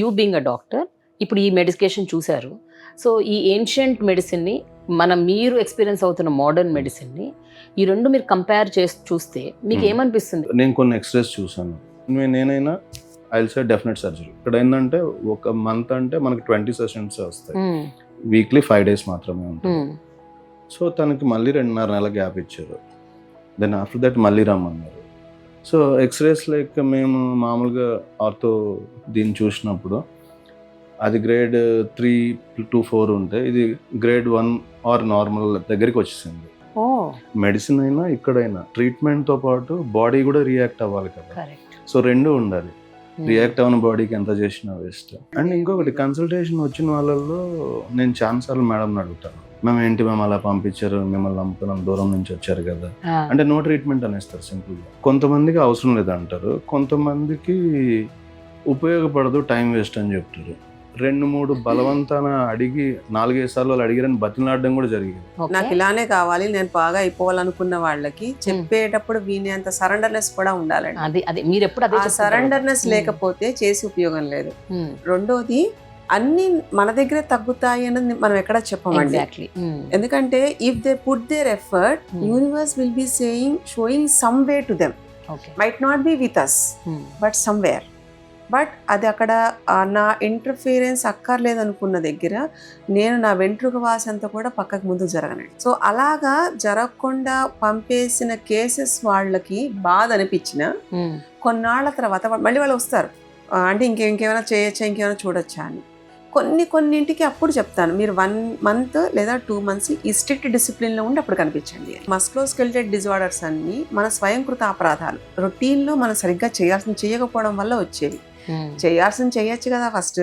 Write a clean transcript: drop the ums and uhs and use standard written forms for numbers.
You being a doctor ఇప్పుడు ఈ medication చూశారు. సో ఈ ఏన్షియంట్ మెడిసిన్ని మీరు ఎక్స్పీరియన్స్ అవుతున్న మోడర్న్ మెడిసిన్ని ఈ రెండు మీరు కంపేర్ చేసి చూస్తే మీకు ఏమనిపిస్తుంది? నేను కొన్ని ఎక్స్రేస్ చూసాను. నేనైనా I will say definite surgery. ఇక్కడ ఏంటంటే ఒక మంత్ అంటే మనకి 20 సెషన్స్ వస్తాయి, వీక్లీ 5 days మాత్రమే ఉంటాయి. సో తనకి మళ్ళీ 2.5 నెలల గ్యాప్ ఇచ్చారు. దెన్ ఆఫ్టర్ దట్ మళ్ళీ రమ్మన్నారు. సో ఎక్స్రేస్ లైక్ మేము మామూలుగా ఆర్థో దీన్ని చూసినప్పుడు అది గ్రేడ్ 3 to 4 ఉంటే ఇది గ్రేడ్ 1 ఆర్ నార్మల్ దగ్గరికి వచ్చేసింది. మెడిసిన్ అయినా ఇక్కడైనా ట్రీట్మెంట్తో పాటు బాడీ కూడా రియాక్ట్ అవ్వాలి కదా. సో రెండు ఉండాలి. రియాక్ట్ అవ్వని బాడీకి ఎంత చేసినా వేస్ట్. అండ్ ఇంకొకటి కన్సల్టేషన్ వచ్చిన వాళ్ళల్లో నేను ఛాన్సార్లు మేడం అడుగుతాను, మేము ఏంటి మేము అలా పంపించారు, మిమ్మల్ని నమ్ముకున్నాం, దూరం నుంచి వచ్చారు కదా అంటే నో ట్రీట్మెంట్ అనేస్తారు సింపుల్గా. కొంతమందికి అవసరం లేదంటారు, కొంతమందికి ఉపయోగపడదు, టైం వేస్ట్ అని చెప్తారు. 2-3 బలవంతాన అడిగి 4-5 సార్లు వాళ్ళు అడిగారని బతిలాడడం కూడా జరిగింది. నాకు ఇలానే కావాలి, నేను బాగా అయిపోవాలనుకున్న వాళ్ళకి చెప్పేటప్పుడు వినేంత సరెండర్నెస్ కూడా ఉండాలండి. అది మీరు ఎప్పుడు అదే సరెండర్నెస్ లేకపోతే చేసి ఉపయోగం లేదు. రెండోది అన్ని మన దగ్గరే తగ్గుతాయి అన్నది మనం ఎక్కడ చెప్పమండి. ఎందుకంటే if they put their effort, universe will be showing some way to them. Might not be with us but somewhere. But అది అక్కడ నా ఇంటర్ఫీరెన్స్ అక్కర్లేదు అనుకున్న దగ్గర నేను నా వెంట్రుక వాసి అంతా కూడా పక్కకు ముందు జరగనండి. సో అలాగా జరగకుండా పంపేసిన కేసెస్ వాళ్ళకి బాధ అనిపించిన కొన్నాళ్ళ తర్వాత మళ్ళీ వాళ్ళు వస్తారు, అంటే ఇంకేమైనా చేయొచ్చా, ఇంకేమైనా చూడొచ్చా అని. కొన్నింటికి అప్పుడు చెప్తాను, మీరు 1 month లేదా 2 months ఈ స్ట్రిక్ట్ డిసిప్లిన్లో ఉండి అప్పుడు కనిపించండి. మస్కులోస్కెలిటల్ డిజార్డర్స్ అన్ని మన స్వయంకృత అపరాధాలు. రొటీన్లో మనం సరిగ్గా చేయకపోవడం వల్ల వచ్చేవి. చేయాల్సింది చేయొచ్చు కదా ఫస్ట్.